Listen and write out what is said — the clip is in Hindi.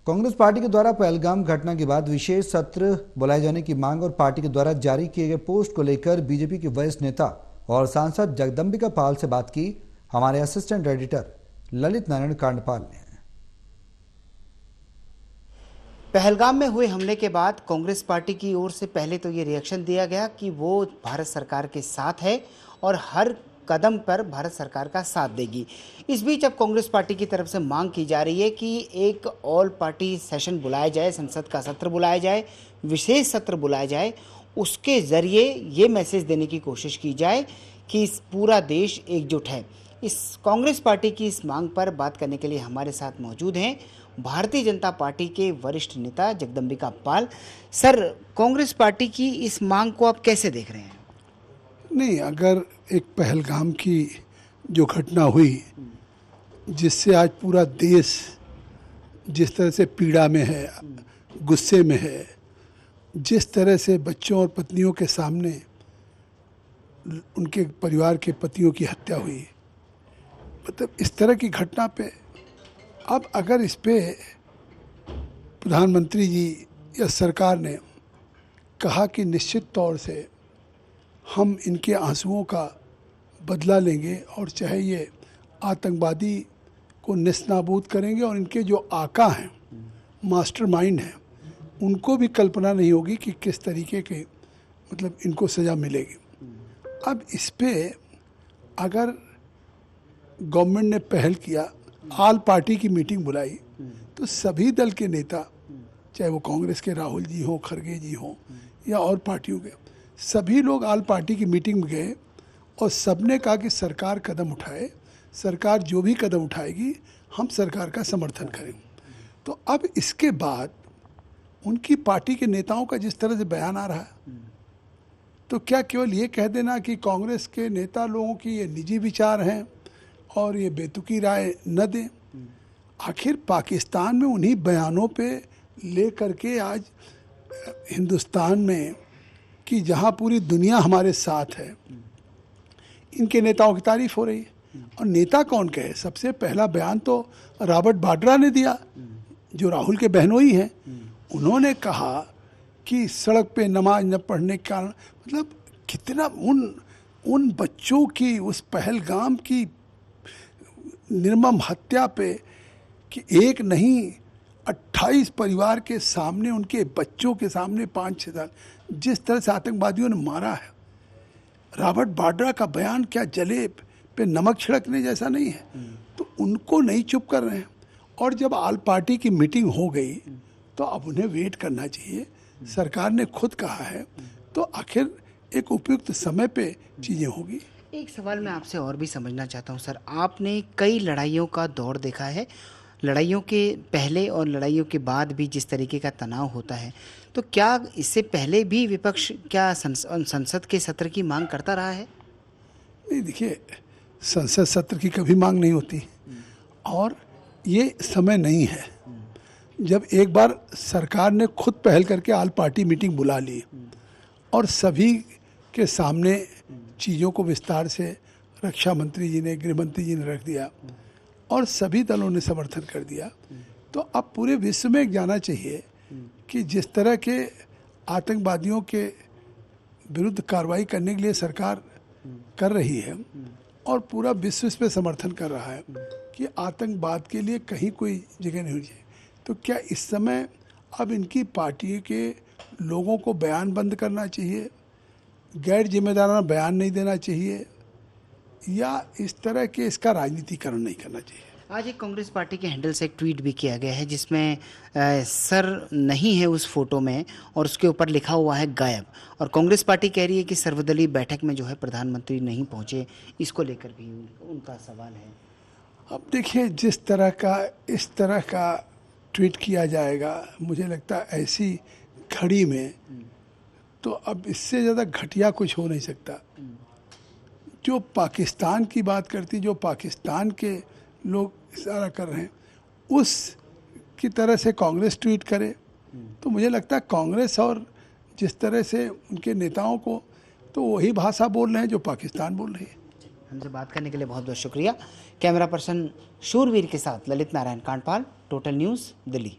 कांग्रेस पार्टी के द्वारा पहलगाम घटना के बाद विशेष सत्र बुलाए जाने की मांग और पार्टी के द्वारा जारी किए गए पोस्ट को लेकर बीजेपी के वरिष्ठ नेता और सांसद जगदंबिका पाल से बात की हमारे असिस्टेंट एडिटर ललित नारायण कांडपाल ने। पहलगाम में हुए हमले के बाद कांग्रेस पार्टी की ओर से पहले तो ये रिएक्शन दिया गया कि वो भारत सरकार के साथ है और हर कदम पर भारत सरकार का साथ देगी। इस बीच अब कांग्रेस पार्टी की तरफ से मांग की जा रही है कि एक ऑल पार्टी सेशन बुलाया जाए, संसद का सत्र बुलाया जाए, विशेष सत्र बुलाया जाए। उसके ज़रिए ये मैसेज देने की कोशिश की जाए कि इस पूरा देश एकजुट है। इस कांग्रेस पार्टी की इस मांग पर बात करने के लिए हमारे साथ मौजूद हैं भारतीय जनता पार्टी के वरिष्ठ नेता जगदंबिका पाल। सर, कांग्रेस पार्टी की इस मांग को आप कैसे देख रहे हैं? नहीं, अगर एक पहलगाम की जो घटना हुई जिससे आज पूरा देश जिस तरह से पीड़ा में है, गुस्से में है, जिस तरह से बच्चों और पत्नियों के सामने उनके परिवार के पतियों की हत्या हुई, मतलब इस तरह की घटना पे अब अगर इस पे प्रधानमंत्री जी या सरकार ने कहा कि निश्चित तौर से हम इनके आंसुओं का बदला लेंगे और चाहे ये आतंकवादी को नेस्तनाबूद करेंगे और इनके जो आका हैं, मास्टरमाइंड हैं, उनको भी कल्पना नहीं होगी कि किस तरीके के मतलब इनको सज़ा मिलेगी। अब इस पे अगर गवर्नमेंट ने पहल किया, ऑल पार्टी की मीटिंग बुलाई, तो सभी दल के नेता, चाहे वो कांग्रेस के राहुल जी हों, खड़गे जी हों या और पार्टियों के, सभी लोग ऑल पार्टी की मीटिंग में गए और सबने कहा कि सरकार कदम उठाए, सरकार जो भी कदम उठाएगी हम सरकार का समर्थन करेंगे। तो अब इसके बाद उनकी पार्टी के नेताओं का जिस तरह से बयान आ रहा है, तो क्या केवल ये कह देना कि कांग्रेस के नेता लोगों की ये निजी विचार हैं और ये बेतुकी राय न दें? आखिर पाकिस्तान में उन्हीं बयानों पे ले करके आज हिंदुस्तान में कि जहाँ पूरी दुनिया हमारे साथ है, इनके नेताओं की तारीफ हो रही है। और नेता कौन कहे? सबसे पहला बयान तो रॉबर्ट वाड्रा ने दिया, जो राहुल के बहनोई हैं। उन्होंने कहा कि सड़क पे नमाज न पढ़ने के कारण, मतलब कितना उन बच्चों की, उस पहलगाम की निर्मम हत्या पे कि एक नहीं 28 परिवार के सामने, उनके बच्चों के सामने 5-6 साल जिस तरह से आतंकवादियों ने मारा है। रॉबर्ट वाड्रा का बयान क्या जले पे नमक छिड़कने जैसा नहीं है? तो उनको नहीं चुप कर रहे हैं। और जब ऑल पार्टी की मीटिंग हो गई तो अब उन्हें वेट करना चाहिए। सरकार ने खुद कहा है तो आखिर एक उपयुक्त समय पे चीज़ें होगी। एक सवाल मैं आपसे और भी समझना चाहता हूँ सर, आपने कई लड़ाइयों का दौर देखा है, लड़ाइयों के पहले और लड़ाइयों के बाद भी जिस तरीके का तनाव होता है, तो क्या इससे पहले भी विपक्ष क्या संसद के सत्र की मांग करता रहा है? नहीं, देखिए, संसद सत्र की कभी मांग नहीं होती और ये समय नहीं है। जब एक बार सरकार ने खुद पहल करके ऑल पार्टी मीटिंग बुला ली और सभी के सामने चीज़ों को विस्तार से रक्षा मंत्री जी ने, गृह मंत्री जी ने रख दिया और सभी दलों ने समर्थन कर दिया, तो अब पूरे विश्व में जाना चाहिए कि जिस तरह के आतंकवादियों के विरुद्ध कार्रवाई करने के लिए सरकार कर रही है और पूरा विश्व इस पर समर्थन कर रहा है कि आतंकवाद के लिए कहीं कोई जगह नहीं होनी चाहिए, तो क्या इस समय अब इनकी पार्टी के लोगों को बयान बंद करना चाहिए, गैर जिम्मेदाराना बयान नहीं देना चाहिए, या इस तरह के इसका राजनीतिकरण नहीं करना चाहिए? आज एक कांग्रेस पार्टी के हैंडल से एक ट्वीट भी किया गया है जिसमें सर नहीं है उस फोटो में और उसके ऊपर लिखा हुआ है गायब, और कांग्रेस पार्टी कह रही है कि सर्वदलीय बैठक में जो है प्रधानमंत्री नहीं पहुंचे। इसको लेकर भी उनका सवाल है। अब देखिए, जिस तरह का इस तरह का ट्वीट किया जाएगा, मुझे लगता है ऐसी घड़ी में तो अब इससे ज़्यादा घटिया कुछ हो नहीं सकता। जो पाकिस्तान की बात करती, जो पाकिस्तान के लोग इशारा कर रहे हैं, उस की तरह से कांग्रेस ट्वीट करे, तो मुझे लगता है कांग्रेस और जिस तरह से उनके नेताओं को, तो वही भाषा बोल रहे हैं जो पाकिस्तान बोल रही है। हमसे बात करने के लिए बहुत बहुत शुक्रिया। कैमरा पर्सन शूरवीर के साथ ललित नारायण कांडपाल, टोटल न्यूज़, दिल्ली।